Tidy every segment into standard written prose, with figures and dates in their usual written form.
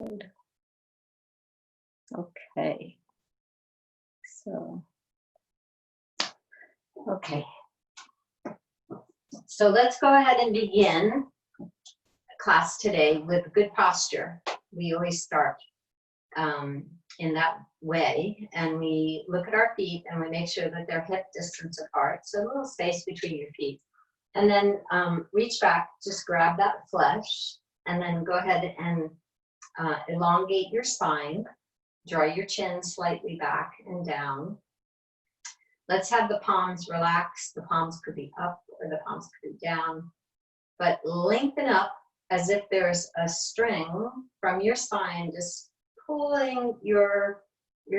Good. Okay. So, okay. So let's go ahead and begin class today with good posture. We always start in that way, and we look at our feet and we make sure that they're hip distance apart, so a little space between your feet. And then reach back, just grab that flesh, and then go ahead and elongate your spine. Draw your chin slightly back and down. Let's have the palms relax. The palms could be up or the palms could be down, but lengthen up as if there's a string from your spine, just pulling your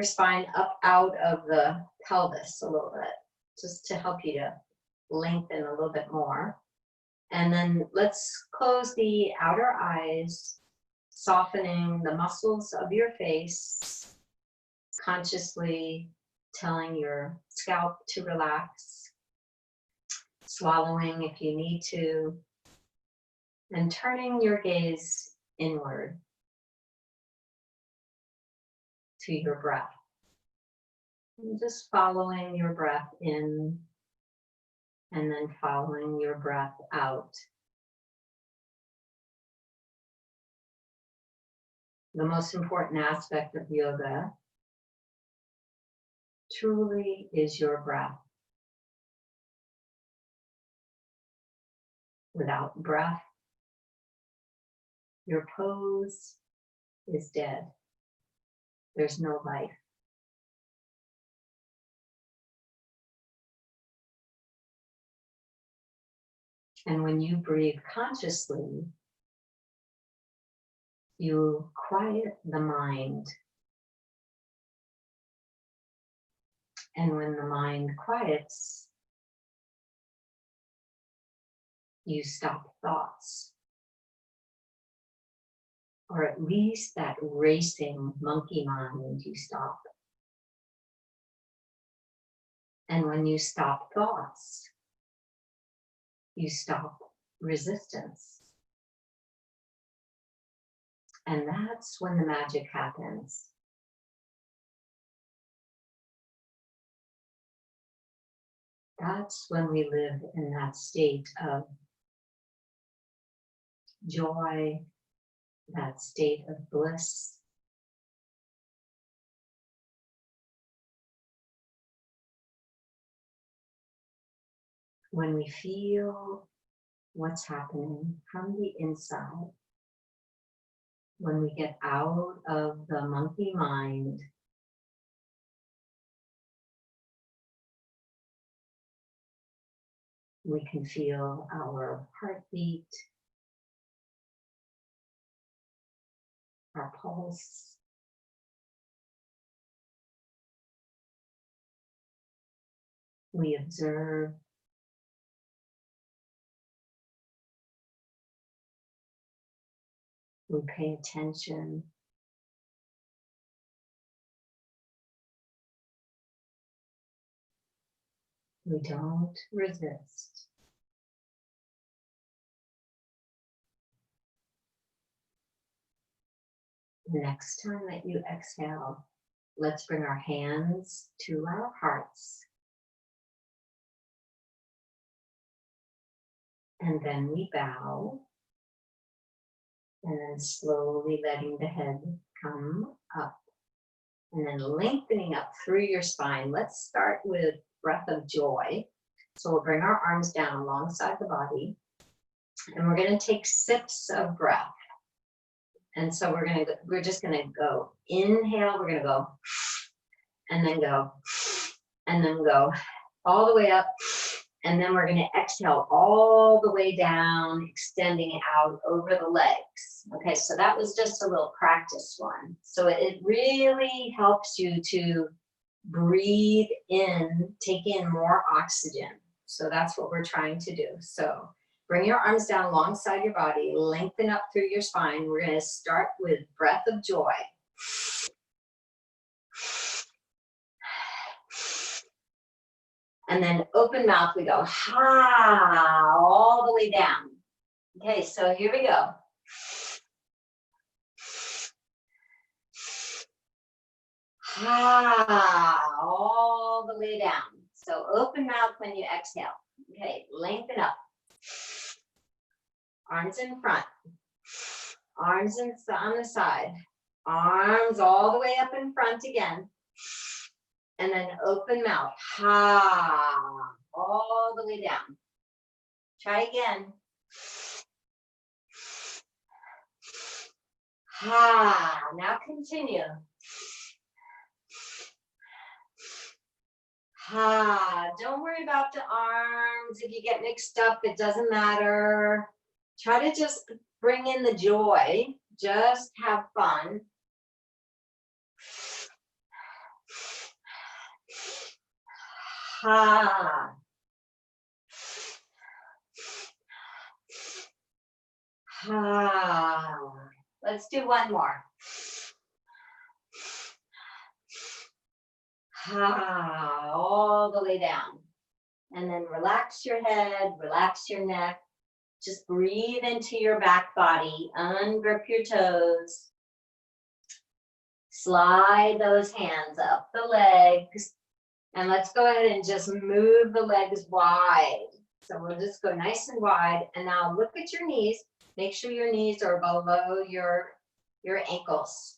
spine up out of the pelvis a little bit, just to help you to lengthen a little bit more. And then let's close the outer eyes, softening the muscles of your face, consciously telling your scalp to relax, swallowing if you need to, and turning your gaze inward to your breath. And just following your breath in and then following your breath out. The most important aspect of yoga truly is your breath. Without breath, your pose is dead. There's no life. And when you breathe consciously, you quiet the mind. And when the mind quiets, you stop thoughts. Or at least that racing monkey mind, you stop. And when you stop thoughts, you stop resistance. And that's when the magic happens. That's when we live in that state of joy, that state of bliss. When we feel what's happening from the inside, when we get out of the monkey mind, we can feel our heartbeat, our pulse. We observe. We pay attention. We don't resist. The next time that you exhale, let's bring our hands to our hearts. And then we bow. And then slowly letting the head come up. And then lengthening up through your spine. Let's start with breath of joy. So we'll bring our arms down alongside the body. And we're going to take sips of breath. And so we're just going to go inhale. We're going to go and then go and then go all the way up. And then we're going to exhale all the way down, extending out over the legs. Okay, so that was just a little practice one. So it really helps you to breathe in, take in more oxygen. So that's what we're trying to do. So bring your arms down alongside your body, lengthen up through your spine. We're going to start with breath of joy. And then open mouth, we go, ha, all the way down. Okay, so here we go. All the way down. So open mouth when you exhale. Okay, lengthen up. Arms in front. Arms on the side. Arms all the way up in front again. And then open mouth. All the way down. Try again. Now continue. Don't worry about the arms. If you get mixed up, it doesn't matter. Try to just bring in the joy. Just have fun. Let's do one more. All the way down. And then relax your head, relax your neck. Just breathe into your back body. Ungrip your toes. Slide those hands up the legs. And let's go ahead and just move the legs wide. So we'll just go nice and wide. And now look at your knees. Make sure your knees are below your ankles.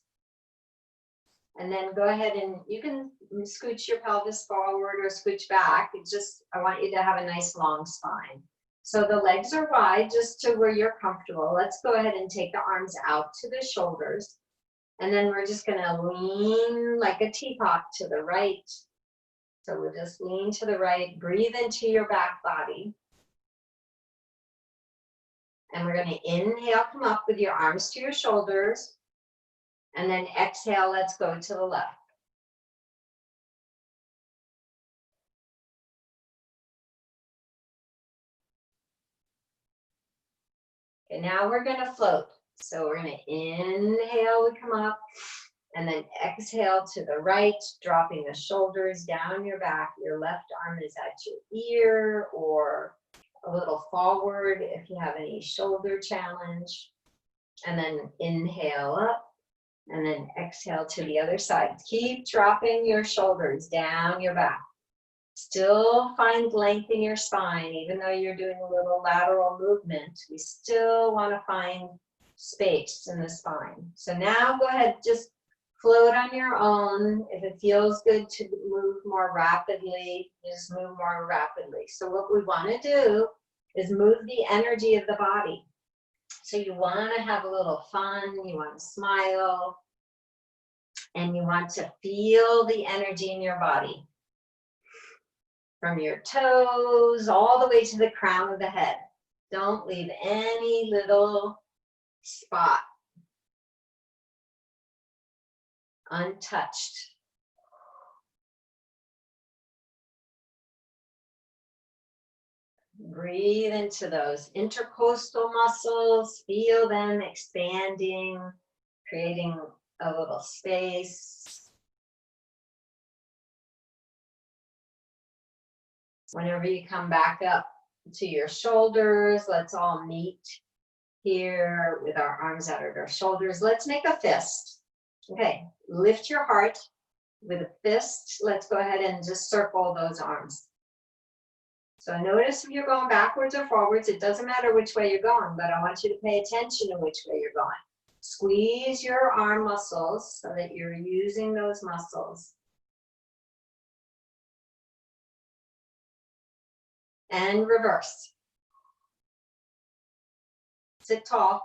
And then go ahead and you can scooch your pelvis forward or scooch back. It's just, I want you to have a nice long spine. So the legs are wide just to where you're comfortable. Let's go ahead and take the arms out to the shoulders. And then we're just gonna lean like a teapot to the right. So we'll just lean to the right, breathe into your back body. And we're gonna inhale, come up with your arms to your shoulders. And then exhale, let's go to the left. Okay, now we're gonna float. So we're gonna inhale, we come up, and then exhale to the right, dropping the shoulders down your back. Your left arm is at your ear or a little forward if you have any shoulder challenge. And then inhale up. And then exhale to the other side. Keep dropping your shoulders down your back. Still find length in your spine, even though you're doing a little lateral movement. We still want to find space in the spine. So now go ahead, just float on your own. If it feels good to move more rapidly, just move more rapidly. So what we want to do is move the energy of the body. So you want to have a little fun, you want to smile, and you want to feel the energy in your body. From your toes all the way to the crown of the head. Don't leave any little spot untouched. Breathe into those intercostal muscles, feel them expanding, creating a little space. Whenever you come back up to your shoulders, let's all meet here with our arms out at our shoulders. Let's make a fist. Okay, lift your heart with a fist. Let's go ahead and just circle those arms. So notice if you're going backwards or forwards, it doesn't matter which way you're going, but I want you to pay attention to which way you're going. Squeeze your arm muscles so that you're using those muscles. And reverse. Sit tall.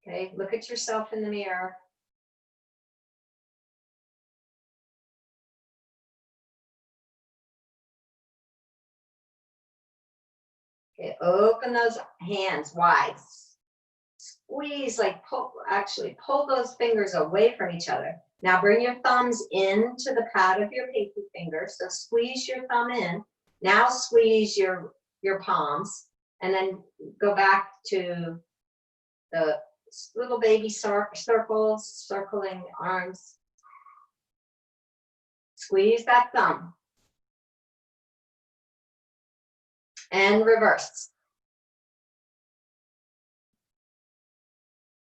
Okay, look at yourself in the mirror. Okay, open those hands wide. Squeeze, like pull, actually pull those fingers away from each other. Now bring your thumbs into the pad of your pinky finger. So squeeze your thumb in. Now squeeze your palms and then go back to the little baby circles, circling arms. Squeeze that thumb. And reverse.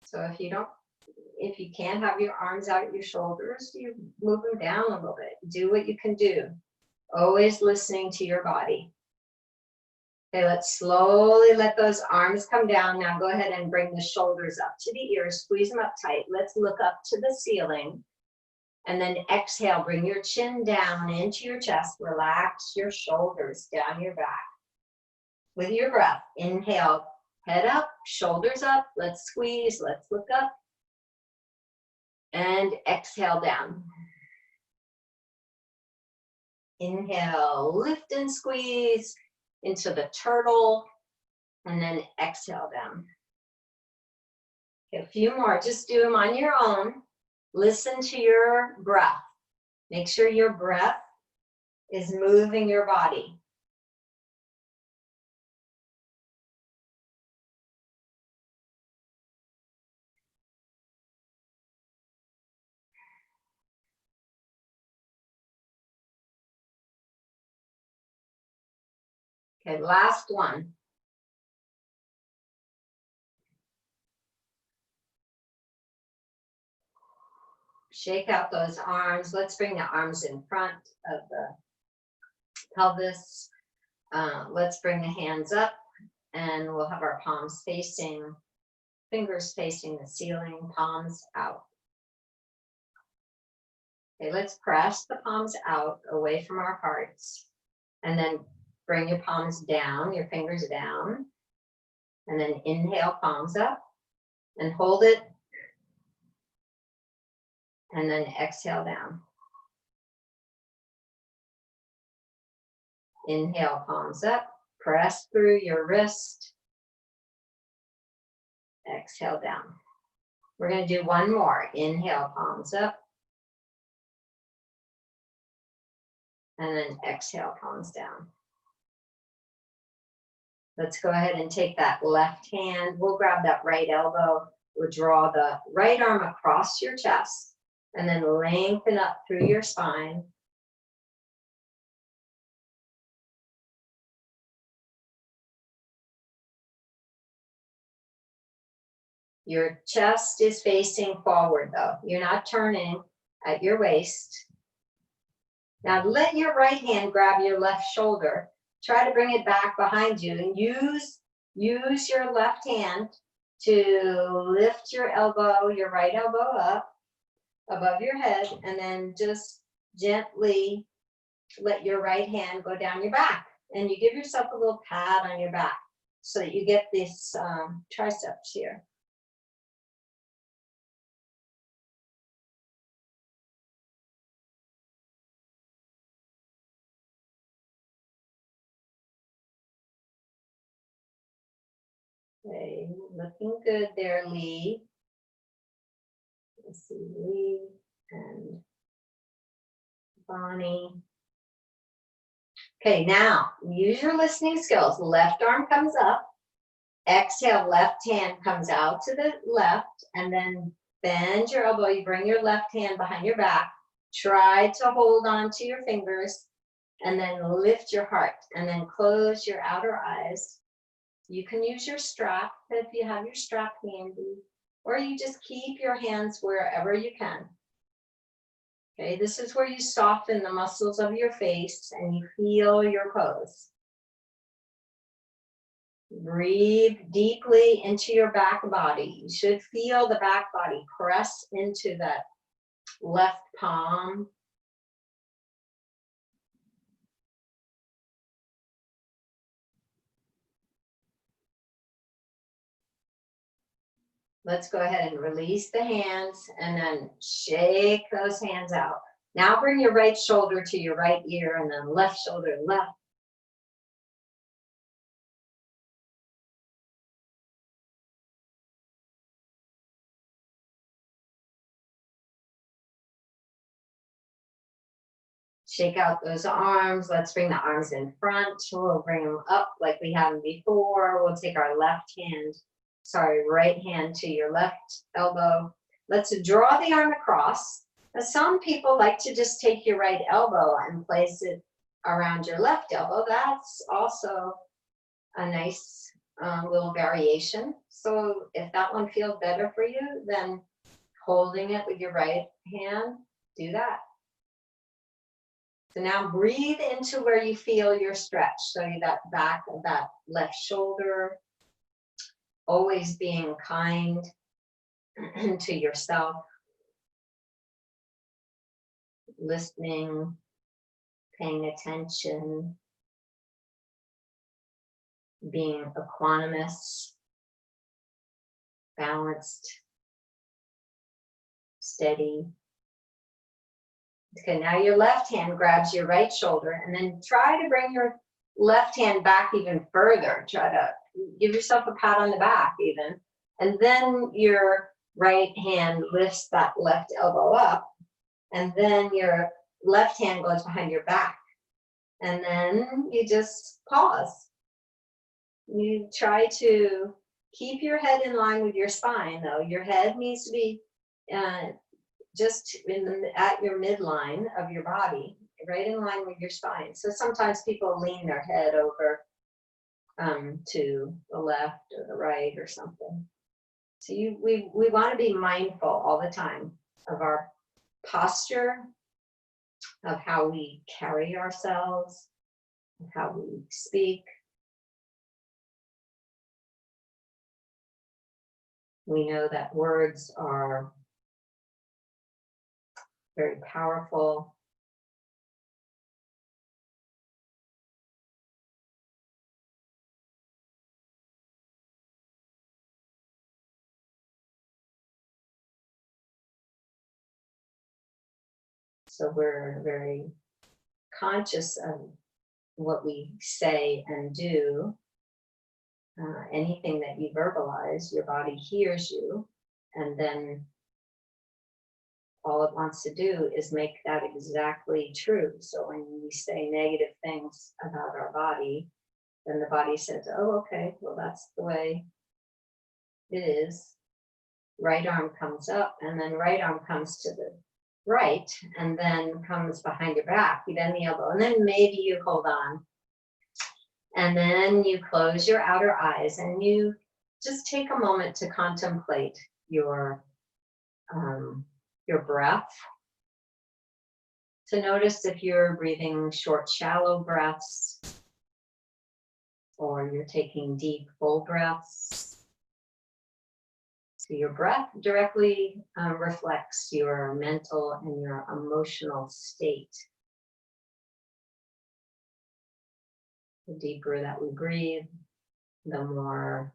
So if you don't, if you can't have your arms out at your shoulders, you move them down a little bit. Do what you can do. Always listening to your body. Okay, let's slowly let those arms come down. Now go ahead and bring the shoulders up to the ears, squeeze them up tight. Let's look up to the ceiling. And then exhale, bring your chin down into your chest. Relax your shoulders down your back. With your breath, inhale, head up, shoulders up. Let's squeeze, let's look up. And exhale down. Inhale, lift and squeeze into the turtle, and then exhale down. Okay, a few more, just do them on your own. Listen to your breath. Make sure your breath is moving your body. Okay, last one. Shake out those arms. Let's bring the arms in front of the pelvis. Let's bring the hands up, and we'll have our palms facing, fingers facing the ceiling, palms out. Okay, let's press the palms out away from our hearts, and then bring your palms down, your fingers down, and then inhale, palms up, and hold it, and then exhale down. Inhale, palms up, press through your wrist, exhale down. We're going to do one more. Inhale, palms up, and then exhale, palms down. Let's go ahead and take that left hand. We'll grab that right elbow. We'll draw the right arm across your chest, and then lengthen up through your spine. Your chest is facing forward though. You're not turning at your waist. Now let your right hand grab your left shoulder. Try to bring it back behind you, and use your left hand to lift your elbow, your right elbow up above your head, and then just gently let your right hand go down your back. And you give yourself a little pat on your back so that you get this triceps here. Okay, looking good there, Lee. Let's see, Lee and Bonnie. Okay, now use your listening skills. Left arm comes up. Exhale, left hand comes out to the left, and then bend your elbow. You bring your left hand behind your back. Try to hold on to your fingers, and then lift your heart, and then close your outer eyes. You can use your strap if you have your strap handy, or you just keep your hands wherever you can. Okay, this is where you soften the muscles of your face and you feel your pose. Breathe deeply into your back body. You should feel the back body press into that left palm. Let's go ahead and release the hands and then shake those hands out. Now bring your right shoulder to your right ear and then left shoulder left. Shake out those arms. Let's bring the arms in front. We'll bring them up like we had them before. We'll take our right hand to your left elbow. Let's draw the arm across. Now, some people like to just take your right elbow and place it around your left elbow. That's also a nice little variation. So if that one feels better for you, then holding it with your right hand, do that. So now breathe into where you feel your stretch. So that back of that left shoulder, always being kind to yourself, listening, paying attention, being equanimous, balanced, steady. Okay, now your left hand grabs your right shoulder, and then try to bring your left hand back even further. Try to give yourself a pat on the back even. And then your right hand lifts that left elbow up, and then your left hand goes behind your back. And then you just pause. You try to keep your head in line with your spine, though. Your head needs to be just at your midline of your body, right in line with your spine. So sometimes people lean their head over to the left or the right or something. So we want to be mindful all the time of our posture, of how we carry ourselves, of how we speak. We know that words are very powerful. So we're very conscious of what we say and do. Anything that you verbalize, your body hears you, and then all it wants to do is make that exactly true. So when we say negative things about our body, then the body says, oh, okay, well, that's the way it is. Right arm comes up, and then right arm comes to the right, and then comes behind your back, you bend the elbow, and then maybe you hold on. And then you close your outer eyes, and you just take a moment to contemplate your breath. So notice if you're breathing short, shallow breaths, or you're taking deep, full breaths. So your breath directly reflects your mental and your emotional state. The deeper that we breathe, the more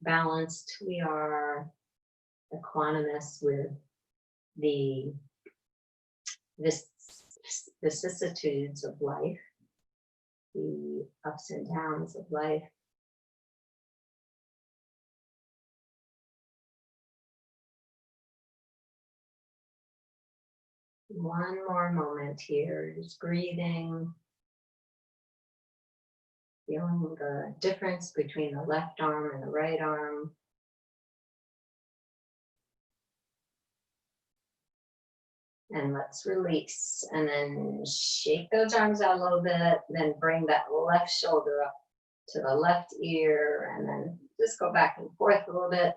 balanced we are, equanimous with the vicissitudes of life, the ups and downs of life. One more moment here, just breathing, feeling the difference between the left arm and the right arm. And let's release, and then shake those arms out a little bit, then bring that left shoulder up to the left ear, and then just go back and forth a little bit.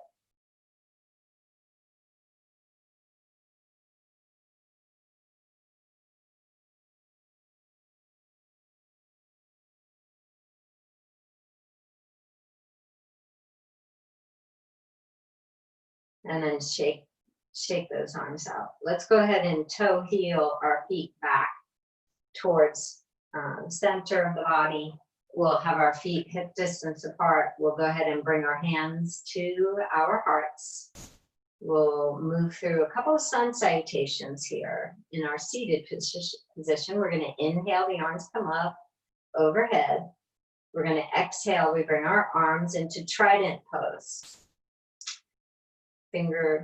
And then shake those arms out. Let's go ahead and toe heel our feet back towards center of the body. We'll have our feet hip distance apart. We'll go ahead and bring our hands to our hearts. We'll move through a couple of sun salutations here. In our seated position, we're going to inhale, the arms come up overhead. We're going to exhale, we bring our arms into trident pose. Fingers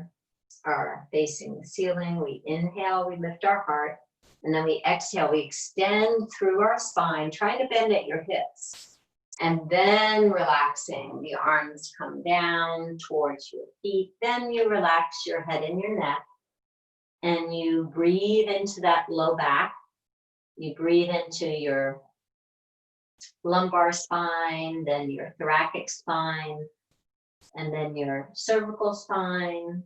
are facing the ceiling. We inhale, we lift our heart, and then we exhale, we extend through our spine, trying to bend at your hips. And then relaxing, the arms come down towards your feet. Then you relax your head and your neck, and you breathe into that low back. You breathe into your lumbar spine, then your thoracic spine, and then your cervical spine.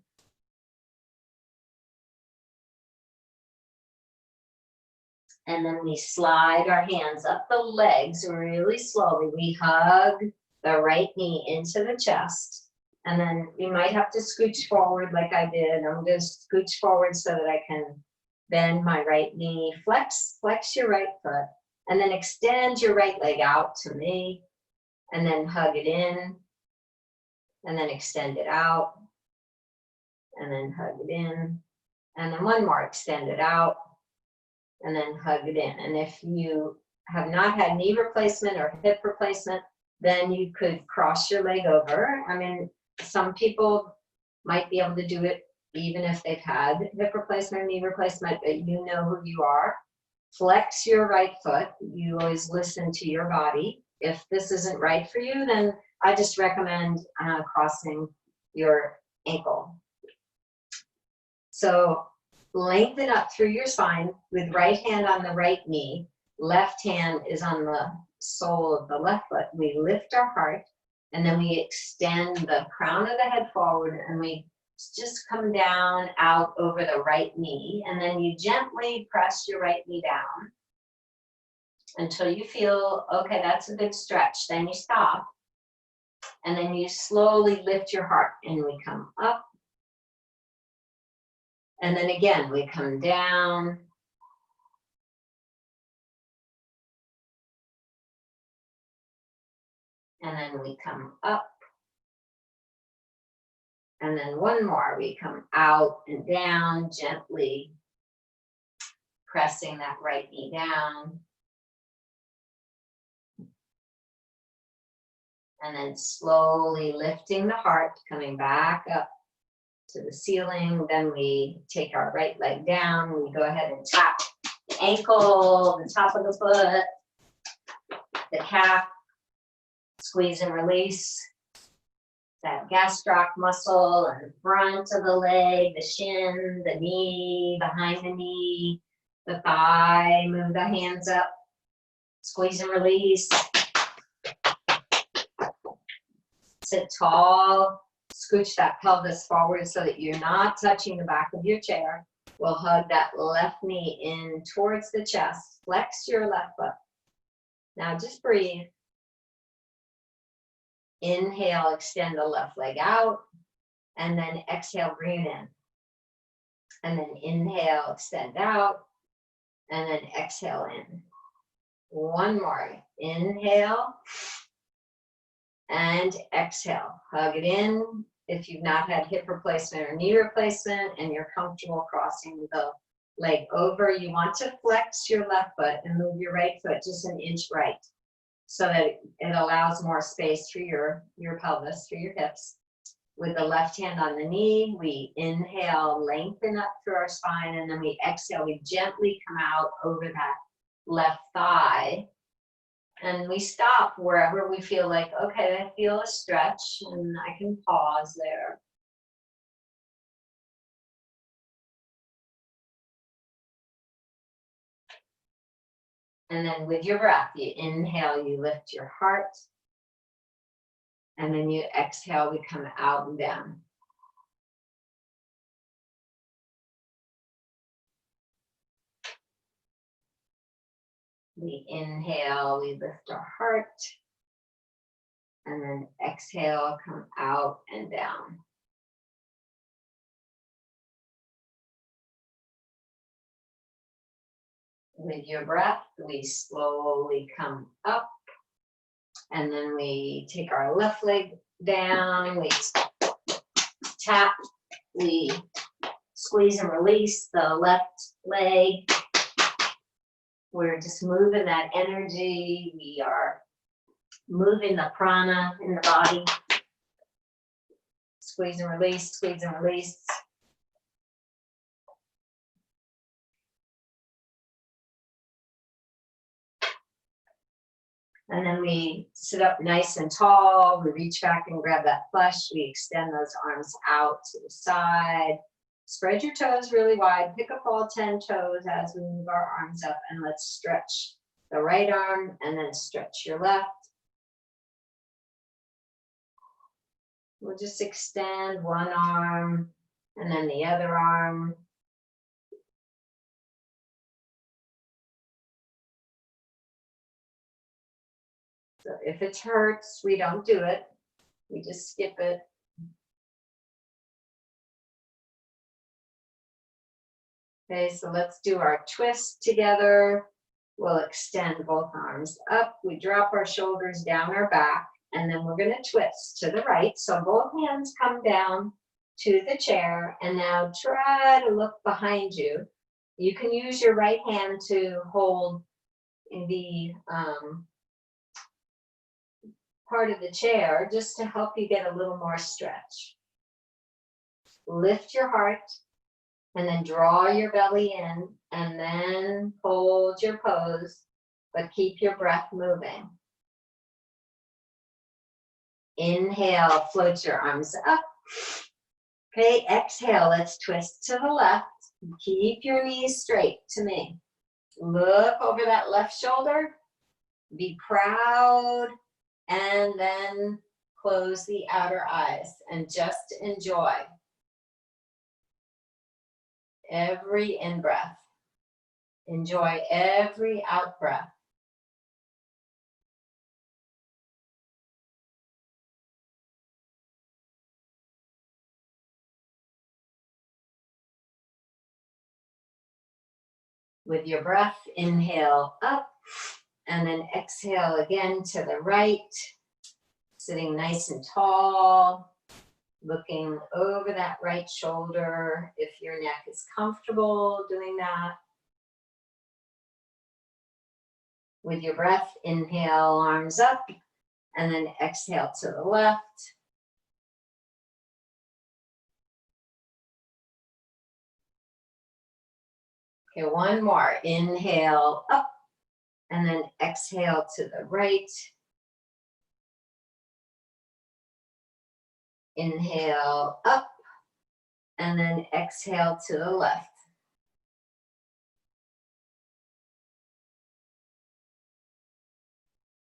And then we slide our hands up the legs really slowly. We hug the right knee into the chest. And then you might have to scooch forward like I did. I'm going to scooch forward so that I can bend my right knee. Flex your right foot. And then extend your right leg out to me. And then hug it in. And then extend it out. And then hug it in. And then one more, extend it out. And then hug it in. And if you have not had knee replacement or hip replacement, then you could cross your leg over. I mean, some people might be able to do it even if they've had hip replacement or knee replacement, but you know who you are. Flex your right foot. You always listen to your body. If this isn't right for you, then I just recommend crossing your ankle. So lengthen up through your spine with right hand on the right knee. Left hand is on the sole of the left foot. We lift our heart and then we extend the crown of the head forward and we just come down out over the right knee. And then you gently press your right knee down until you feel, okay, that's a good stretch. Then you stop. And then you slowly lift your heart and we come up. And then again, we come down. And then we come up. And then one more, we come out and down, gently pressing that right knee down. And then slowly lifting the heart, coming back up to the ceiling. Then we take our right leg down. We go ahead and tap the ankle, the top of the foot, the calf, squeeze and release. That gastroc muscle in the front of the leg, the shin, the knee, behind the knee, the thigh. Move the hands up. Squeeze and release. Sit tall. Scooch that pelvis forward so that you're not touching the back of your chair. We'll hug that left knee in towards the chest. Flex your left foot. Now just breathe. Inhale, extend the left leg out, and then exhale, bring it in. And then inhale, extend out, and then exhale in. One more. Inhale, and exhale. Hug it in. If you've not had hip replacement or knee replacement, and you're comfortable crossing the leg over, you want to flex your left foot and move your right foot just an inch right, so that it allows more space for your pelvis, for your hips. With the left hand on the knee, we inhale, lengthen up through our spine, and then we exhale, we gently come out over that left thigh. And we stop wherever we feel like, okay, I feel a stretch, and I can pause there. And then with your breath, you inhale, you lift your heart. And then you exhale, we come out and down. We inhale, we lift our heart. And then exhale, come out and down. With your breath, we slowly come up. And then we take our left leg down, we tap, we squeeze and release the left leg. We're just moving that energy. We are moving the prana in the body. Squeeze and release, squeeze and release. And then we sit up nice and tall. We reach back and grab that flesh. We extend those arms out to the side. Spread your toes really wide. Pick up all 10 toes as we move our arms up. And let's stretch the right arm and then stretch your left. We'll just extend one arm and then the other arm. So if it hurts, we don't do it. We just skip it. Okay, so let's do our twist together. We'll extend both arms up. We drop our shoulders down our back, and then we're going to twist to the right. So both hands come down to the chair, and now try to look behind you. You can use your right hand to hold the part of the chair just to help you get a little more stretch. Lift your heart, and then draw your belly in, and then hold your pose, but keep your breath moving. Inhale, float your arms up. Okay, exhale, let's twist to the left. Keep your knees straight to me. Look over that left shoulder. Be proud, and then close the outer eyes and just enjoy every in-breath. Enjoy every out-breath. With your breath, inhale up, and then exhale again to the right, sitting nice and tall, looking over that right shoulder if your neck is comfortable doing that. With your breath, inhale, arms up, and then exhale to the left. Okay, one more. Inhale up, and then exhale to the right. Inhale up, and then exhale to the left.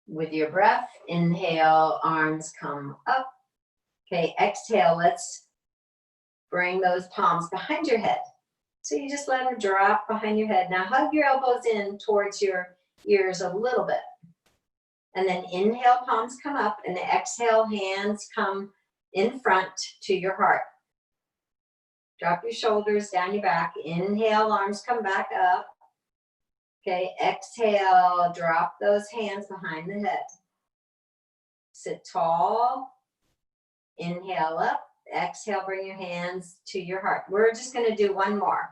With your breath, inhale, arms come up. Okay, exhale, let's bring those palms behind your head. So you just let them drop behind your head. Now hug your elbows in towards your ears a little bit. And then inhale, palms come up, and exhale, hands come in front to your heart. Drop your shoulders down your back. Inhale, arms come back up. Okay, exhale, drop those hands behind the head. Sit tall. Inhale up. Exhale, bring your hands to your heart. We're just going to do one more.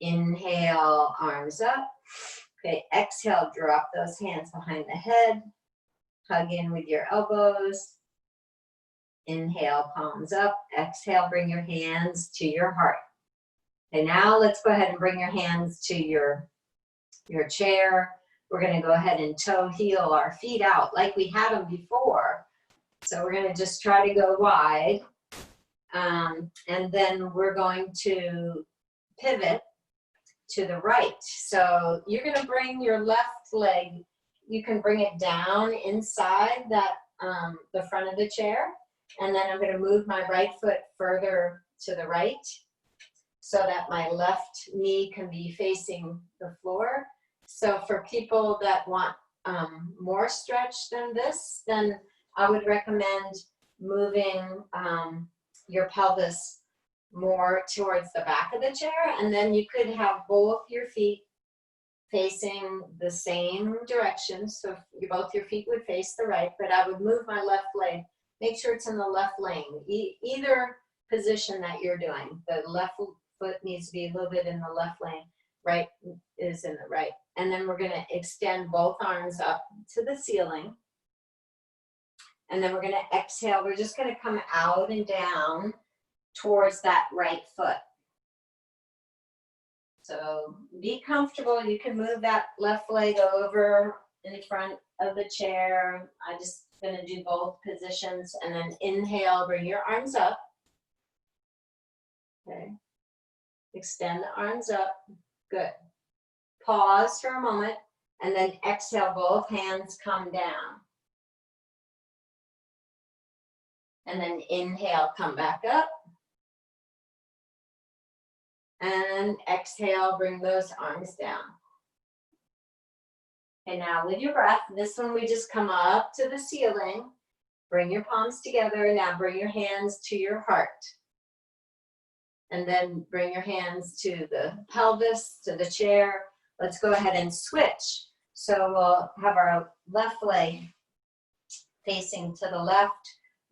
Inhale, arms up. Okay, exhale, drop those hands behind the head. Hug in with your elbows. Inhale, palms up. Exhale, bring your hands to your heart. Okay, now let's go ahead and bring your hands to your chair. We're going to go ahead and toe heel our feet out like we had them before. So we're going to just try to go wide. And then we're going to pivot to the right. So you're going to bring your left leg, you can bring it down inside that the front of the chair. And then I'm going to move my right foot further to the right so that my left knee can be facing the floor. So for people that want more stretch than this, then I would recommend moving your pelvis more towards the back of the chair, and then you could have both your feet facing the same direction. So both your feet would face the right, but I would move my left leg. Make sure it's in the left lane. Either position that you're doing, the left foot needs to be a little bit in the left lane, right is in the right. And then we're going to extend both arms up to the ceiling. And then we're going to exhale. We're just going to come out and down towards that right foot. So be comfortable. You can move that left leg over in front of the chair. I'm just going to do both positions. And then inhale, bring your arms up. Okay. Extend the arms up. Good. Pause for a moment. And then exhale, both hands come down. And then inhale, come back up. And exhale, bring those arms down. And now with your breath, this one we just come up to the ceiling. Bring your palms together. Now bring your hands to your heart. And then bring your hands to the pelvis, to the chair. Let's go ahead and switch. So we'll have our left leg facing to the left.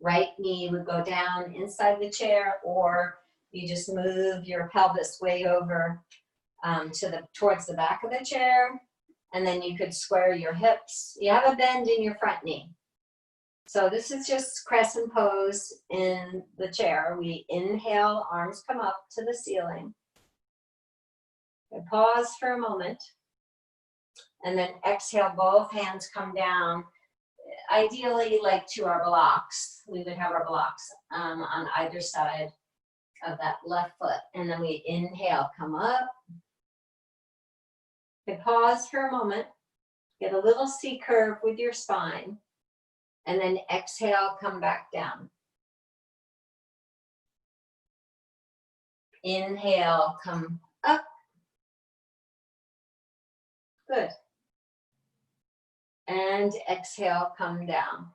Right knee would go down inside the chair, or you just move your pelvis way over towards the back of the chair. And then you could square your hips. You have a bend in your front knee. So this is just crescent pose in the chair. We inhale, arms come up to the ceiling. And pause for a moment. And then exhale, both hands come down. Ideally, like to our blocks. We would have our blocks on either side of that left foot. And then we inhale, come up. And pause for a moment. Get a little C curve with your spine. And then exhale, come back down. Inhale, come up. Good. And exhale, come down.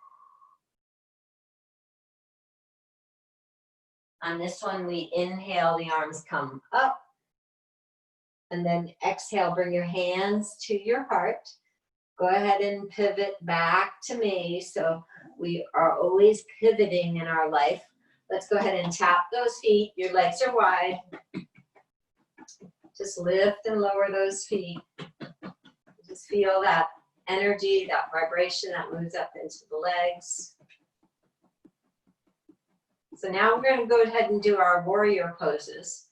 On this one, we inhale, the arms come up. And then exhale, bring your hands to your heart. Go ahead and pivot back to me. So we are always pivoting in our life. Let's go ahead and tap those feet. Your legs are wide. Just lift and lower those feet. Just feel that energy, that vibration that moves up into the legs. So now we're going to go ahead and do our warrior poses.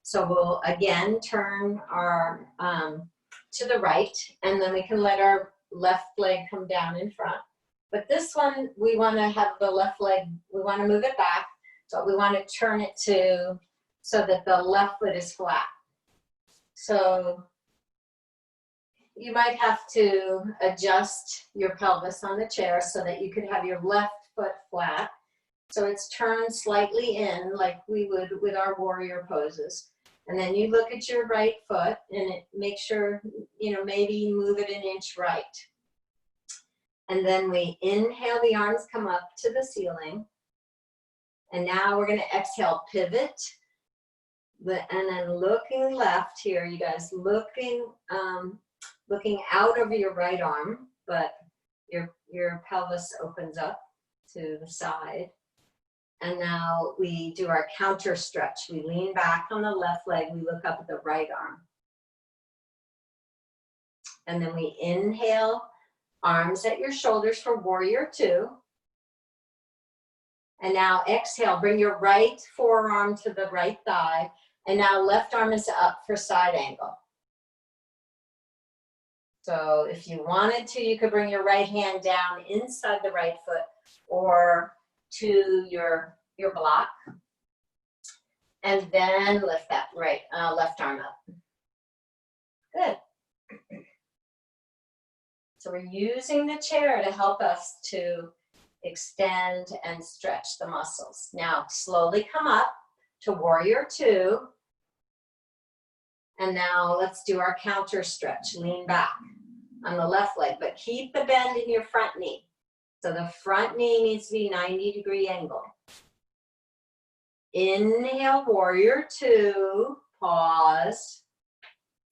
So we'll again turn our to the right, and then we can let our left leg come down in front. But this one, we want to have the left leg, we want to move it back. So we want to turn it to so that the left foot is flat. So you might have to adjust your pelvis on the chair so that you could have your left foot flat. So it's turned slightly in like we would with our warrior poses. And then you look at your right foot and make sure, maybe move it an inch right. And then we inhale, the arms come up to the ceiling. And now we're going to exhale, pivot. And then looking left here, you guys, looking out over your right arm, but your pelvis opens up to the side. And now we do our counter stretch. We lean back on the left leg, we look up at the right arm. And then we inhale, arms at your shoulders for warrior two. And now exhale, bring your right forearm to the right thigh. And now left arm is up for side angle. So if you wanted to, you could bring your right hand down inside the right foot or to your block. And then lift that left arm up. Good. So we're using the chair to help us to extend and stretch the muscles. Now slowly come up to warrior two. And now let's do our counter stretch. Lean back on the left leg, but keep the bend in your front knee. So the front knee needs to be 90-degree angle. Inhale, warrior two, pause.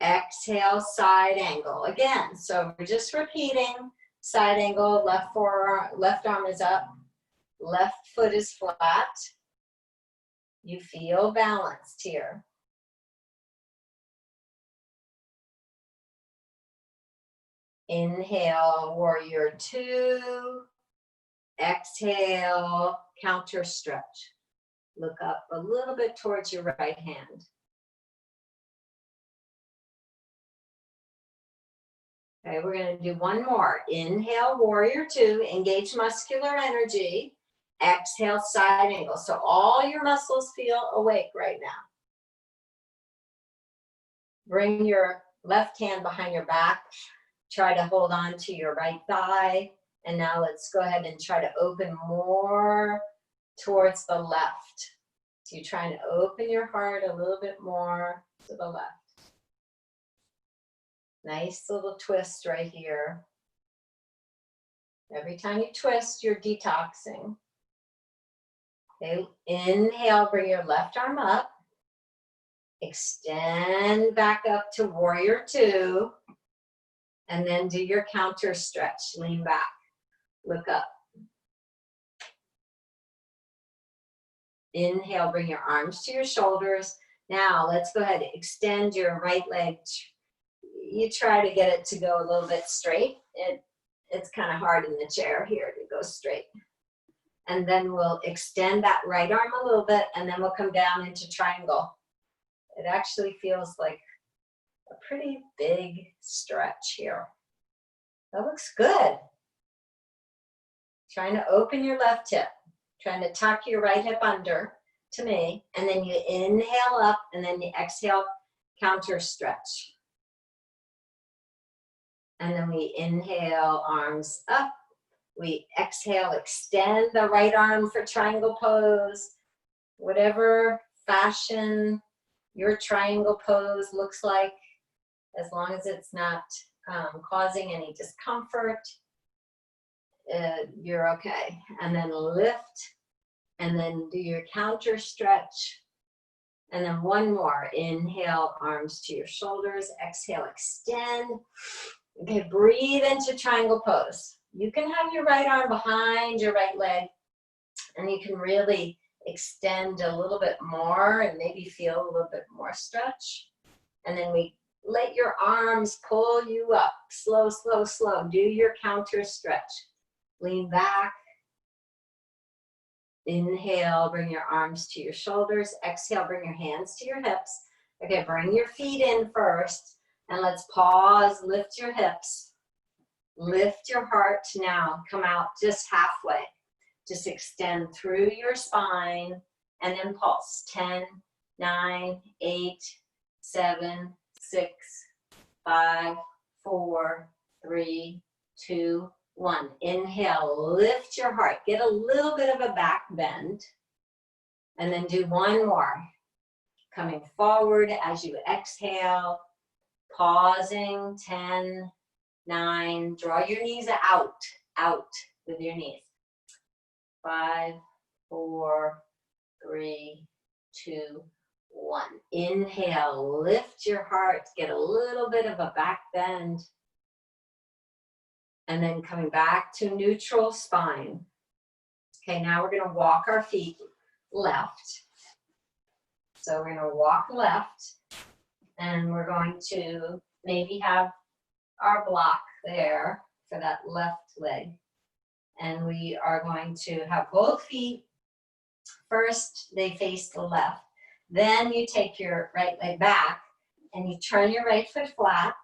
Exhale, side angle. Again, so we're just repeating. Side angle, left arm is up, left foot is flat. You feel balanced here. Inhale, warrior two. Exhale, counter stretch. Look up a little bit towards your right hand. Okay, we're going to do one more. Inhale, warrior two, engage muscular energy. Exhale, side angle. So all your muscles feel awake right now. Bring your left hand behind your back. Try to hold on to your right thigh. And now let's go ahead and try to open more towards the left. So you're trying to open your heart a little bit more to the left. Nice little twist right here. Every time you twist, you're detoxing. Okay, inhale, bring your left arm up. Extend back up to warrior two. And then do your counter stretch. Lean back, look up. Inhale, bring your arms to your shoulders. Now let's go ahead and extend your right leg. You try to get it to go a little bit straight. It's kind of hard in the chair here to go straight. And then we'll extend that right arm a little bit, and then we'll come down into triangle. It actually feels like a pretty big stretch here. That looks good. Trying to open your left hip. Trying to tuck your right hip under to me, and then you inhale up, and then you exhale, counter stretch. And then we inhale, arms up. We exhale, extend the right arm for triangle pose. Whatever fashion your triangle pose looks like, as long as it's not causing any discomfort, you're okay. And then lift, and then do your counter stretch. And then one more. Inhale, arms to your shoulders. Exhale, extend. Okay, breathe into triangle pose. You can have your right arm behind your right leg, and you can really extend a little bit more and maybe feel a little bit more stretch. And then we let your arms pull you up. Slow, slow, slow. Do your counter stretch. Lean back. Inhale, bring your arms to your shoulders. Exhale, bring your hands to your hips. Okay, bring your feet in first. And let's pause, lift your hips. Lift your heart now. Come out just halfway. Just extend through your spine and then pulse. 10, 9, 8, 7, 6, 5, 4, 3, 2, 1. Inhale, lift your heart. Get a little bit of a back bend. And then do one more. Coming forward as you exhale. Pausing. 10, 9. Draw your knees out with your knees. 5, 4, 3, 2, 1. Inhale, lift your heart. Get a little bit of a back bend. And then coming back to neutral spine. Okay, now we're going to walk our feet left. So we're going to walk left, and we're going to maybe have our block there for that left leg. And we are going to have both feet. First, they face the left. Then you take your right leg back, and you turn your right foot flat.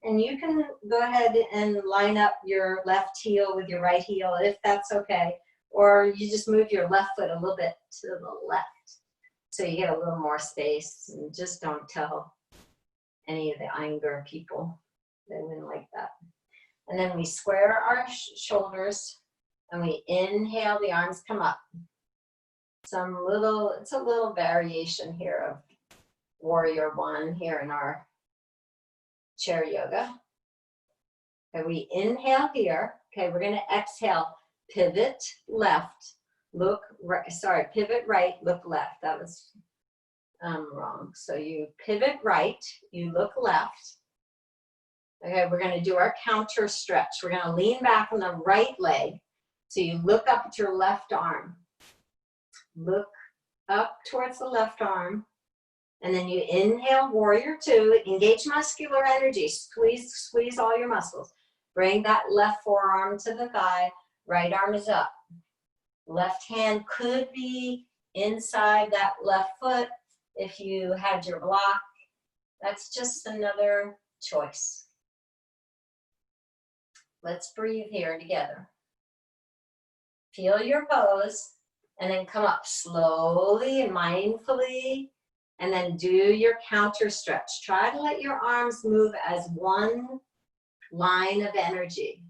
And you can go ahead and line up your left heel with your right heel if that's okay. Or you just move your left foot a little bit to the left so you get a little more space. And just don't tell any of the Iyengar people. They wouldn't like that. And then we square our shoulders and we inhale, the arms come up. It's a little variation here of warrior one here in our chair yoga. Okay, we inhale here. Okay, we're going to exhale, pivot left, look right, sorry, pivot right, look left. That was wrong. So you pivot right, you look left. Okay, we're going to do our counter stretch. We're going to lean back on the right leg. So you look up at your left arm. Look up towards the left arm. And then you inhale, warrior two, engage muscular energy, squeeze all your muscles. Bring that left forearm to the thigh, right arm is up. Left hand could be inside that left foot if you had your block. That's just another choice. Let's breathe here together. Feel your pose, and then come up slowly and mindfully. And then do your counter stretch. Try to let your arms move as one line of energy.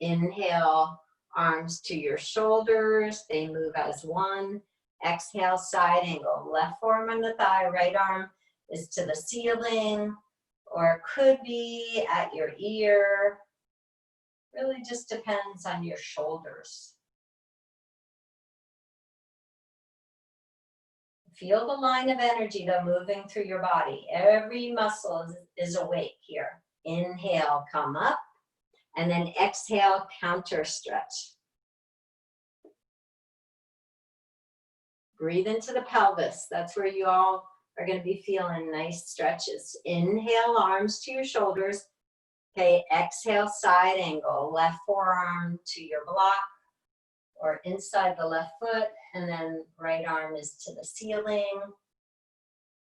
Inhale, arms to your shoulders. They move as one. Exhale, side angle. Left forearm on the thigh, right arm is to the ceiling or it could be at your ear. Really just depends on your shoulders. Feel the line of energy though moving through your body. Every muscle is awake here. Inhale, come up, and then exhale, counter stretch. Breathe into the pelvis. That's where you all are going to be feeling nice stretches. Inhale, arms to your shoulders. Okay, exhale, side angle. Left forearm to your block or inside the left foot, and then right arm is to the ceiling.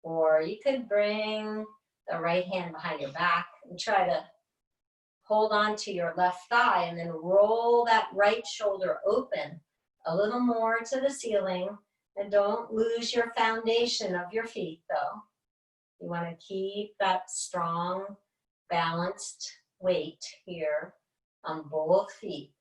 Or you could bring the right hand behind your back and try to hold on to your left thigh and then roll that right shoulder open a little more to the ceiling. And don't lose your foundation of your feet though. You want to keep that strong, balanced weight here on both feet.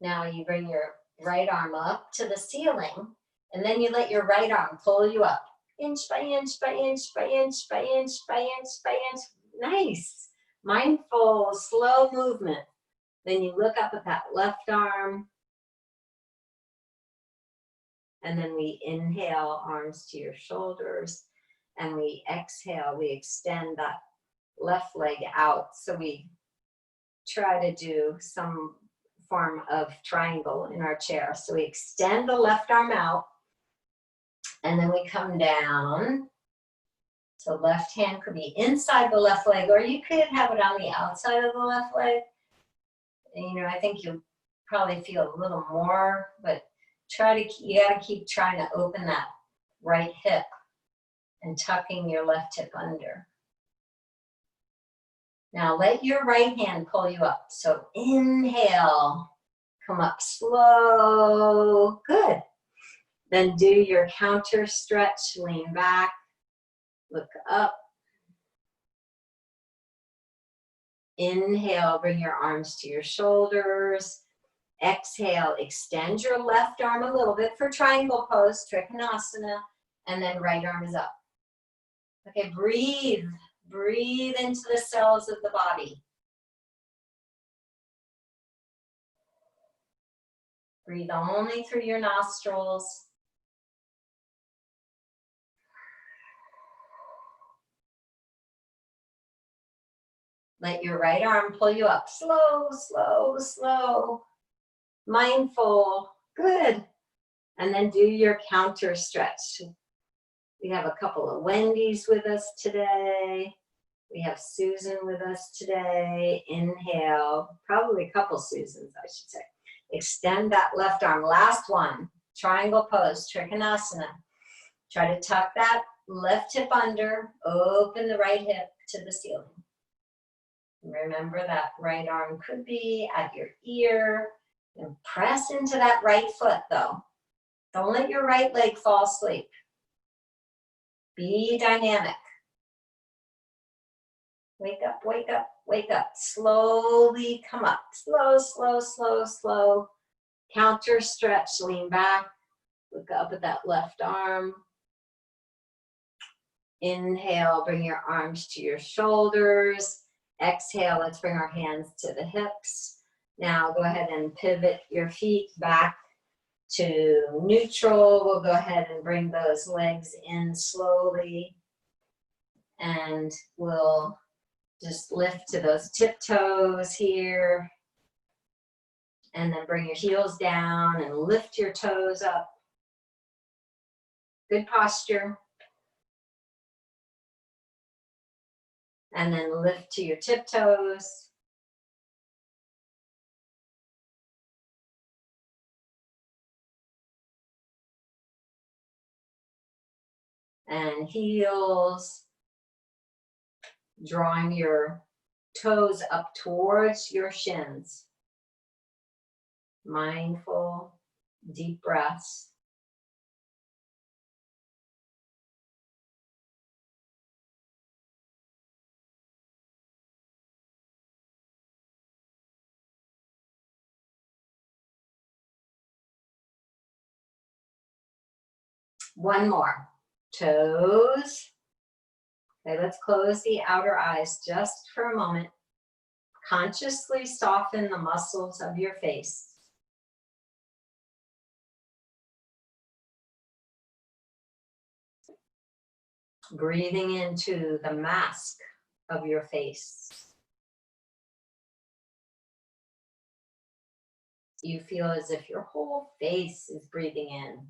Now you bring your right arm up to the ceiling, and then you let your right arm pull you up. Inch by inch by inch by inch by inch by inch by inch. Nice. Mindful, slow movement. Then you look up at that left arm. And then we inhale, arms to your shoulders. And we exhale, we extend that left leg out. So we try to do some form of triangle in our chair. So we extend the left arm out. And then we come down. So left hand could be inside the left leg, or you could have it on the outside of the left leg. And, you know, I think you'll probably feel a little more, but you gotta keep trying to open that right hip and tucking your left hip under. Now let your right hand pull you up. So inhale, come up slow, good. Then do your counter stretch, lean back, look up. Inhale, bring your arms to your shoulders. Exhale, extend your left arm a little bit for triangle pose, Trikonasana, and then right arm is up. Okay, breathe. Breathe into the cells of the body. Breathe only through your nostrils. Let your right arm pull you up. Slow, slow, slow. Mindful. Good. And then do your counter stretch. We have a couple of Wendy's with us today. We have Susan with us today. Inhale. Probably a couple Susans, I should say. Extend that left arm. Last one. Triangle pose, Trikonasana. Try to tuck that left hip under. Open the right hip to the ceiling. Remember that right arm could be at your ear. And press into that right foot though. Don't let your right leg fall asleep. Be dynamic. Wake up, wake up, wake up. Slowly come up. Slow, slow, slow, slow. Counter stretch, lean back. Look up at that left arm. Inhale, bring your arms to your shoulders. Exhale, let's bring our hands to the hips. Now go ahead and pivot your feet back to neutral. We'll go ahead and bring those legs in slowly. And we'll just lift to those tiptoes here. And then bring your heels down and lift your toes up. Good posture. And then lift to your tiptoes. And heels. Drawing your toes up towards your shins. Mindful, deep breaths. One more. Toes. Okay, let's close the outer eyes just for a moment. Consciously soften the muscles of your face. Breathing into the mask of your face. You feel as if your whole face is breathing in.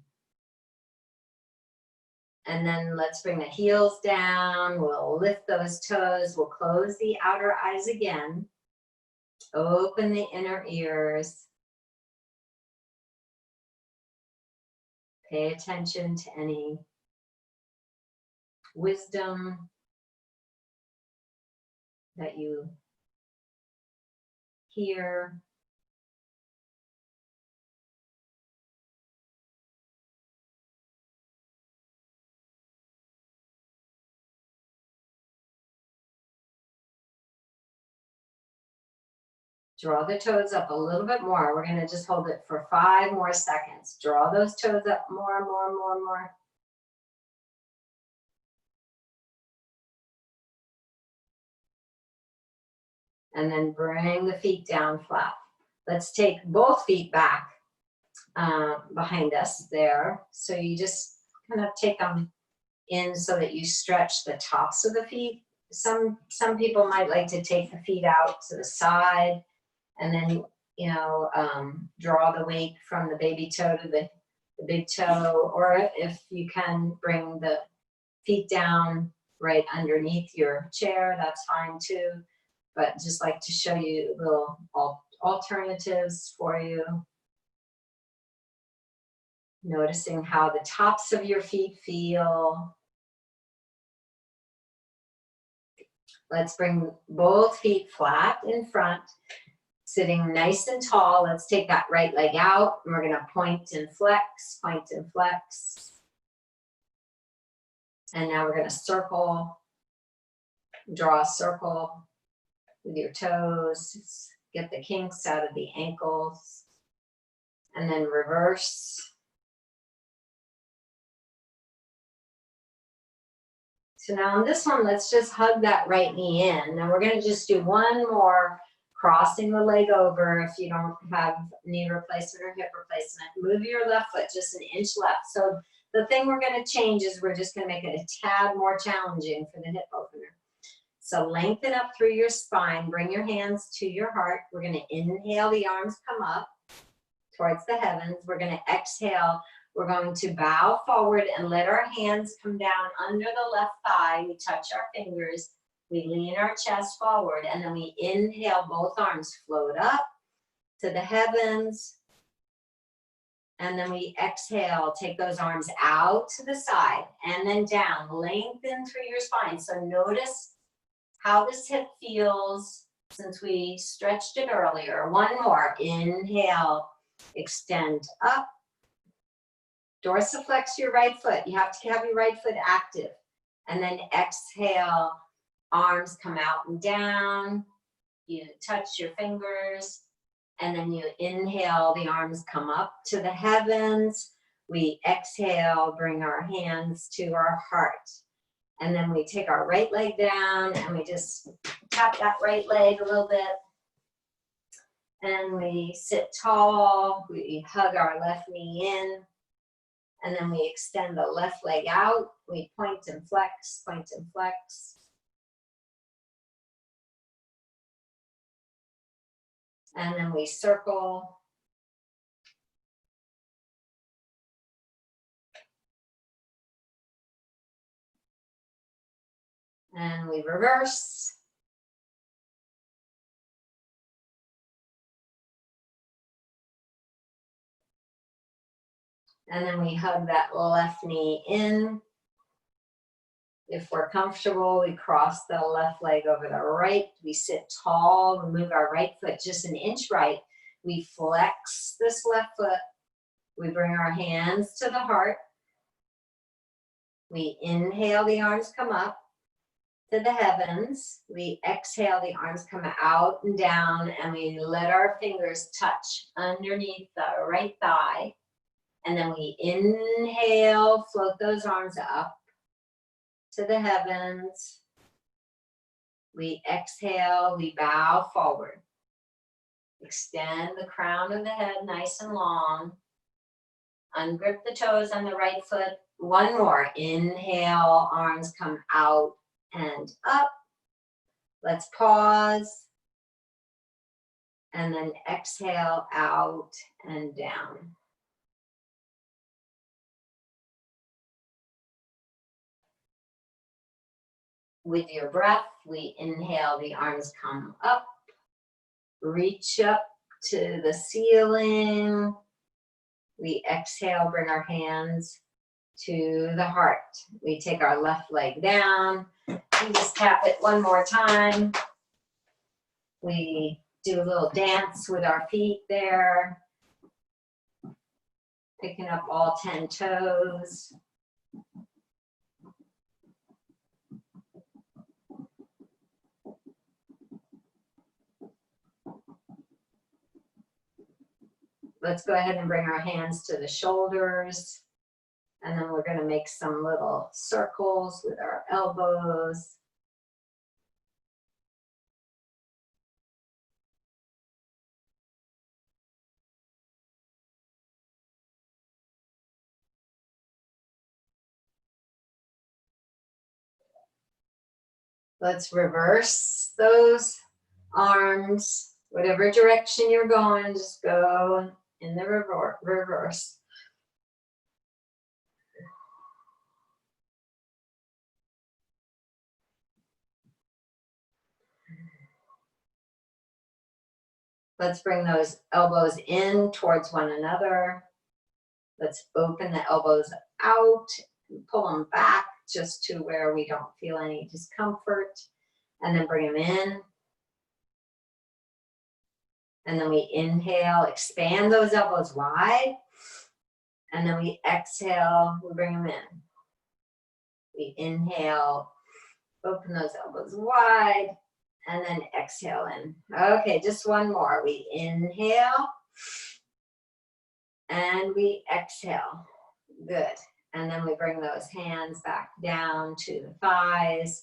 And then let's bring the heels down. We'll lift those toes. We'll close the outer eyes again. Open the inner ears. Pay attention to any wisdom that you hear. Draw the toes up a little bit more. We're going to just hold it for 5 more seconds. Draw those toes up more, more, more, more. And then bring the feet down flat. Let's take both feet back behind us there. So you just kind of take them in so that you stretch the tops of the feet. Some people might like to take the feet out to the side and then, draw the weight from the baby toe to the big toe, or if you can bring the feet down right underneath your chair, that's fine too. But just like to show you little alternatives for you. Noticing how the tops of your feet feel. Let's bring both feet flat in front, sitting nice and tall. Let's take that right leg out, and we're going to point and flex, point and flex. And now we're going to circle, draw a circle with your toes, get the kinks out of the ankles, and then reverse. So now on this one, let's just hug that right knee in. And we're going to just do one more, crossing the leg over if you don't have knee replacement or hip replacement. Move your left foot just an inch left. So the thing we're going to change is we're just going to make it a tad more challenging for the hip opener. So lengthen up through your spine. Bring your hands to your heart. We're going to inhale, the arms come up towards the heavens. We're going to exhale. We're going to bow forward and let our hands come down under the left thigh. We touch our fingers. We lean our chest forward, and then we inhale, both arms float up to the heavens. And then we exhale, take those arms out to the side and then down. Lengthen through your spine. So notice how this hip feels since we stretched it earlier. One more. Inhale, extend up. Dorsiflex your right foot. You have to have your right foot active. And then exhale, arms come out and down. You touch your fingers. And then you inhale, the arms come up to the heavens. We exhale, bring our hands to our heart. And then we take our right leg down and we just tap that right leg a little bit. And we sit tall. We hug our left knee in. And then we extend the left leg out. We point and flex, point and flex. And then we circle. And we reverse. And then we hug that left knee in. If we're comfortable, we cross the left leg over the right. We sit tall, we move our right foot just an inch right. We flex this left foot. We bring our hands to the heart. We inhale, the arms come up to the heavens. We exhale, the arms come out and down, and we let our fingers touch underneath the right thigh. And then we inhale, float those arms up to the heavens. We exhale, we bow forward. Extend the crown of the head nice and long. Ungrip the toes on the right foot. One more. Inhale, arms come out and up. Let's pause. And then exhale out and down. With your breath, we inhale, the arms come up. Reach up to the ceiling. We exhale, bring our hands to the heart. We take our left leg down. We just tap it one more time. We do a little dance with our feet there. Picking up all 10 toes. Let's go ahead and bring our hands to the shoulders. And then we're going to make some little circles with our elbows. Let's reverse those arms. Whatever direction you're going, just go in the reverse. Let's bring those elbows in towards one another. Let's open the elbows out, pull them back just to where we don't feel any discomfort, and then bring them in. And then we inhale, expand those elbows wide, and then we exhale, we bring them in. We inhale, open those elbows wide, and then exhale in. Okay, just one more. We inhale, and we exhale. Good. And then we bring those hands back down to the thighs.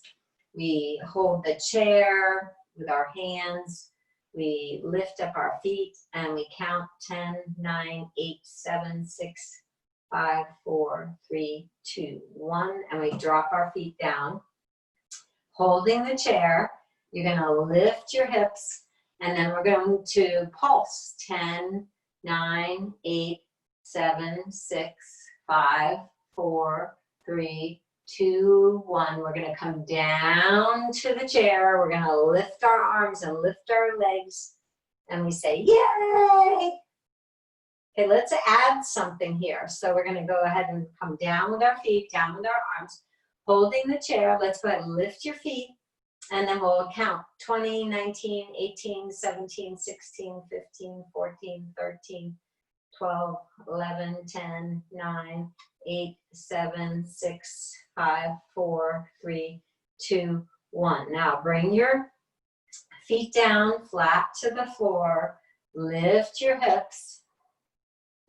We hold the chair with our hands. We lift up our feet and we count 10, 9, 8, 7, 6, 5, 4, 3, 2, 1. And we drop our feet down. Holding the chair, you're going to lift your hips and then we're going to pulse. 10, 9, 8, 7, 6, 5, 4, 3, 2, 1. We're going to come down to the chair. We're going to lift our arms and lift our legs. And we say, yay! Okay, let's add something here. So we're going to go ahead and come down with our feet, down with our arms, holding the chair. Let's go ahead and lift your feet. And then we'll count 20, 19, 18, 17, 16, 15, 14, 13, 12, 11, 10, 9, 8, 7, 6, 5, 4, 3, 2, 1. Now bring your feet down flat to the floor. Lift your hips.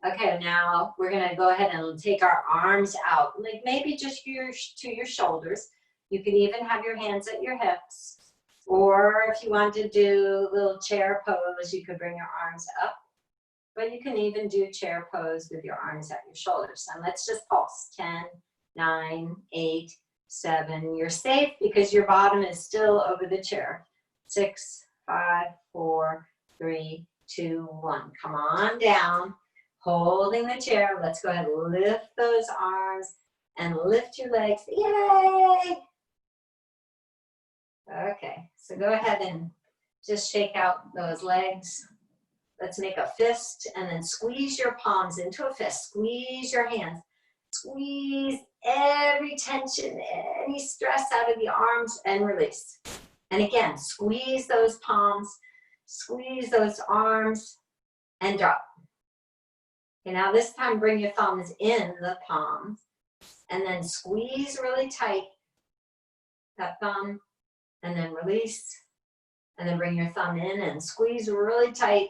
Okay, now we're going to go ahead and take our arms out, like maybe just to your shoulders. You could even have your hands at your hips. Or if you want to do a little chair pose, you could bring your arms up. But you can even do chair pose with your arms at your shoulders. And let's just pulse. 10, 9, 8, 7. You're safe because your bottom is still over the chair. 6, 5, 4, 3, 2, 1. Come on down. Holding the chair. Let's go ahead and lift those arms and lift your legs. Yay! Okay, so go ahead and just shake out those legs. Let's make a fist and then squeeze your palms into a fist. Squeeze your hands. Squeeze every tension, any stress out of the arms and release. And again, squeeze those palms, squeeze those arms and drop. Okay, now this time bring your thumbs in the palms and then squeeze really tight that thumb and then release. And then bring your thumb in and squeeze really tight.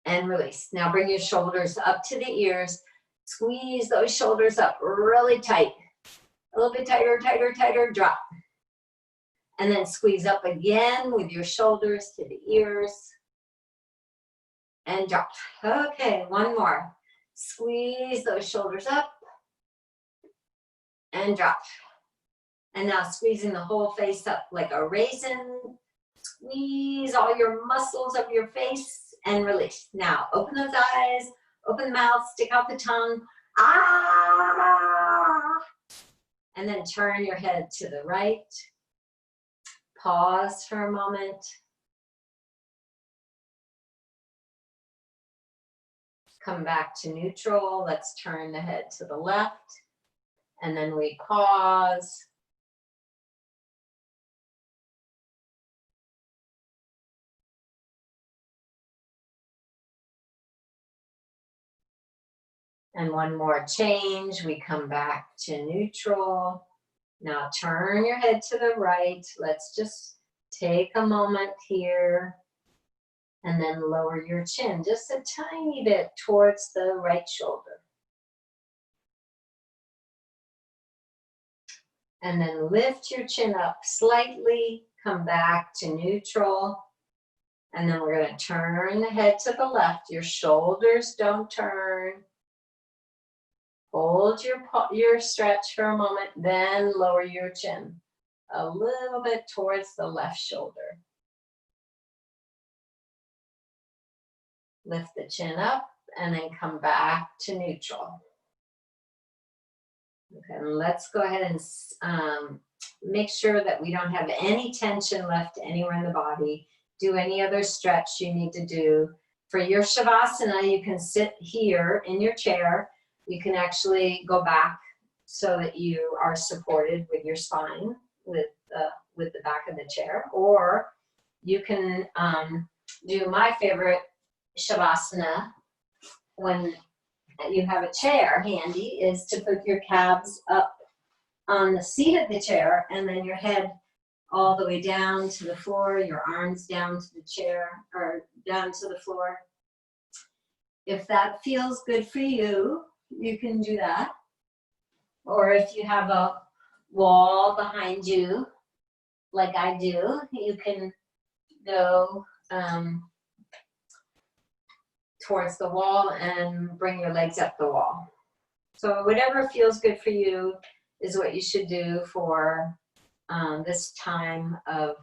and release. Now bring your shoulders up to the ears. Squeeze those shoulders up really tight. A little bit tighter, tighter, tighter, drop. And then squeeze up again with your shoulders to the ears. And drop. Okay, one more. Squeeze those shoulders up. And drop. And now squeezing the whole face up like a raisin. Squeeze all your muscles of your face and release. Now open those eyes, open the mouth, stick out the tongue. Ah! And then turn your head to the right. Pause for a moment. Come back to neutral. Let's turn the head to the left. And then we pause. And one more change. We come back to neutral. Now turn your head to the right. Let's just take a moment here. And then lower your chin just a tiny bit towards the right shoulder. And then lift your chin up slightly, come back to neutral. And then we're going to turn the head to the left. Your shoulders don't turn. Hold your stretch for a moment, then lower your chin a little bit towards the left shoulder. Lift the chin up and then come back to neutral. Okay, let's go ahead and make sure that we don't have any tension left anywhere in the body. Do any other stretch you need to do. For your Shavasana, you can sit here in your chair. You can actually go back so that you are supported with your spine, with the back of the chair. Or you can do my favorite Shavasana when you have a chair handy, is to put your calves up on the seat of the chair and then your head all the way down to the floor, your arms down to the chair or down to the floor. If that feels good for you, you can do that. Or if you have a wall behind you, like I do, you can go towards the wall and bring your legs up the wall. So whatever feels good for you is what you should do for this time of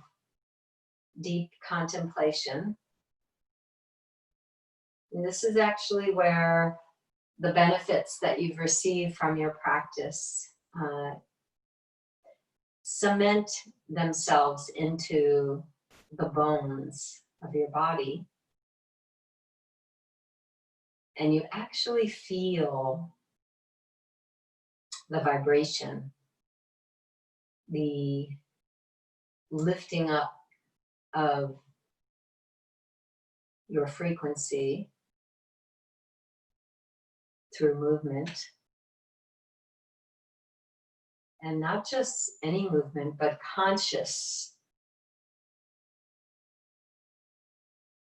deep contemplation. And this is actually where the benefits that you've received from your practice cement themselves into the bones of your body. And you actually feel the vibration, the lifting up of your frequency through movement. And not just any movement, but conscious,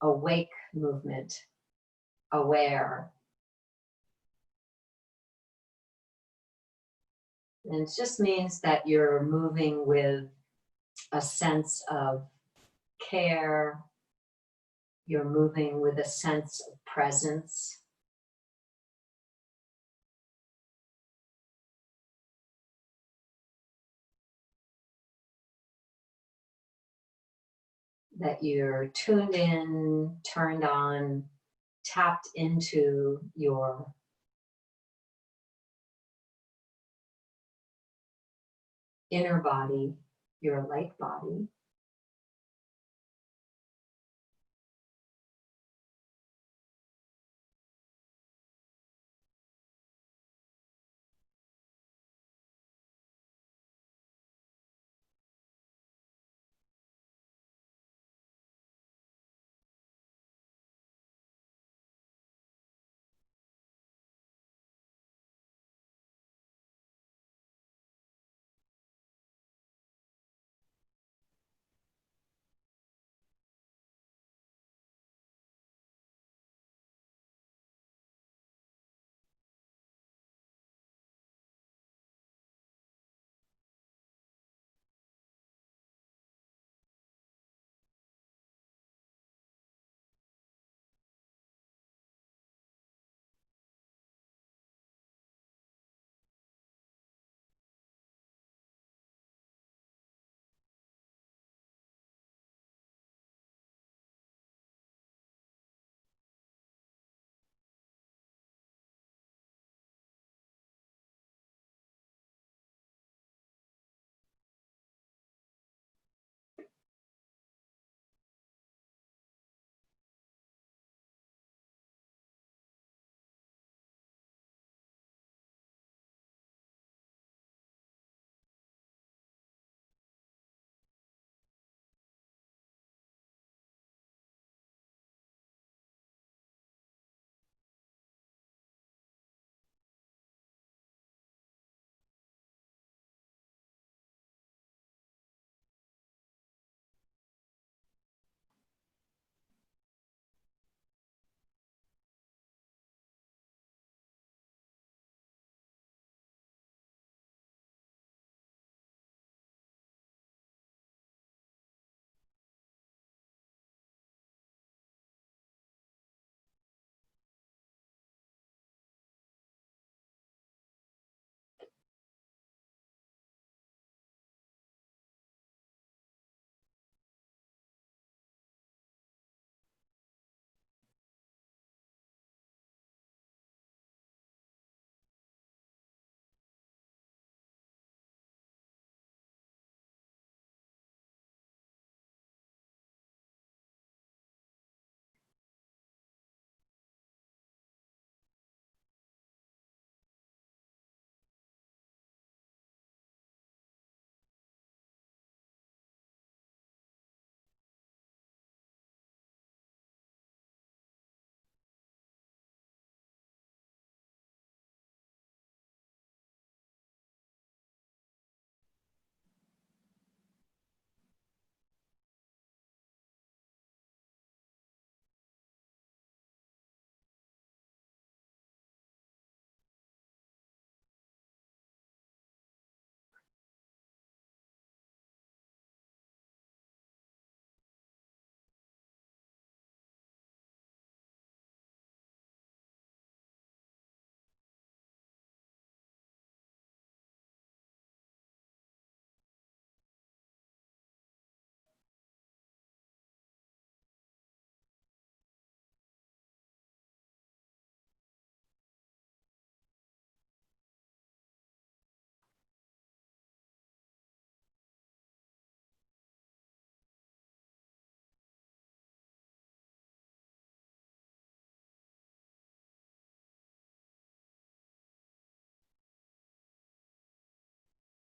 awake movement, aware. And it just means that you're moving with a sense of care. You're moving with a sense of presence. That you're tuned in, turned on, tapped into your inner body, your light body.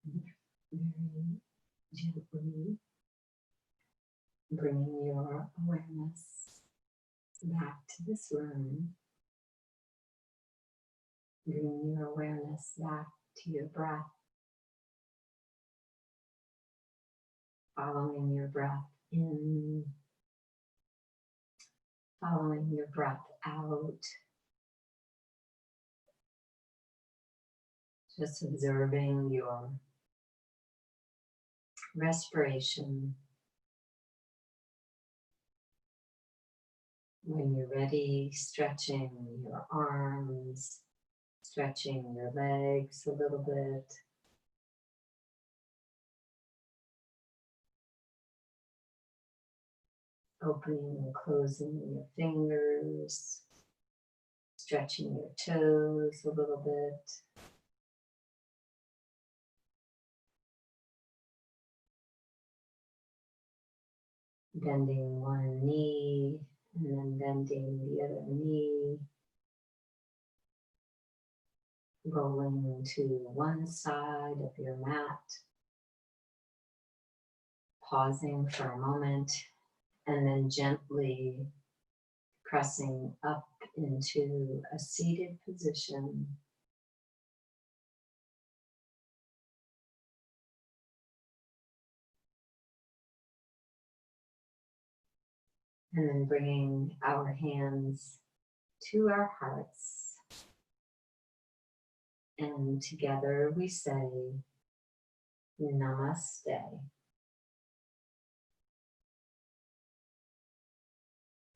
Very gently bringing your awareness back to this room. Bringing your awareness back to your breath. Following your breath in. Following your breath out. Just observing your respiration. When you're ready, stretching your arms, stretching your legs a little bit. Opening and closing your fingers, stretching your toes a little bit. Bending one knee and then bending the other knee. Rolling to one side of your mat. Pausing for a moment and then gently pressing up into a seated position. And then bringing our hands to our hearts. And together we say, Namaste.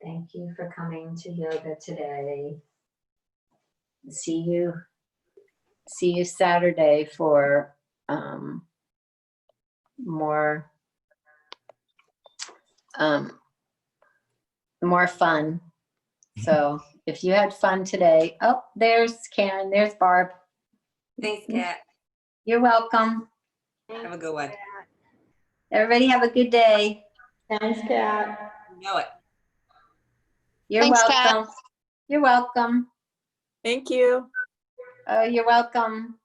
Thank you for coming to yoga today. See you Saturday for more fun. So if you had fun today, oh, there's Karen, there's Barb. Thanks, Kat. You're welcome. Have a good one. Everybody have a good day. Thanks, Kat. You know it. You're Thanks, Kat. welcome. You're welcome. Thank you. Oh, you're welcome.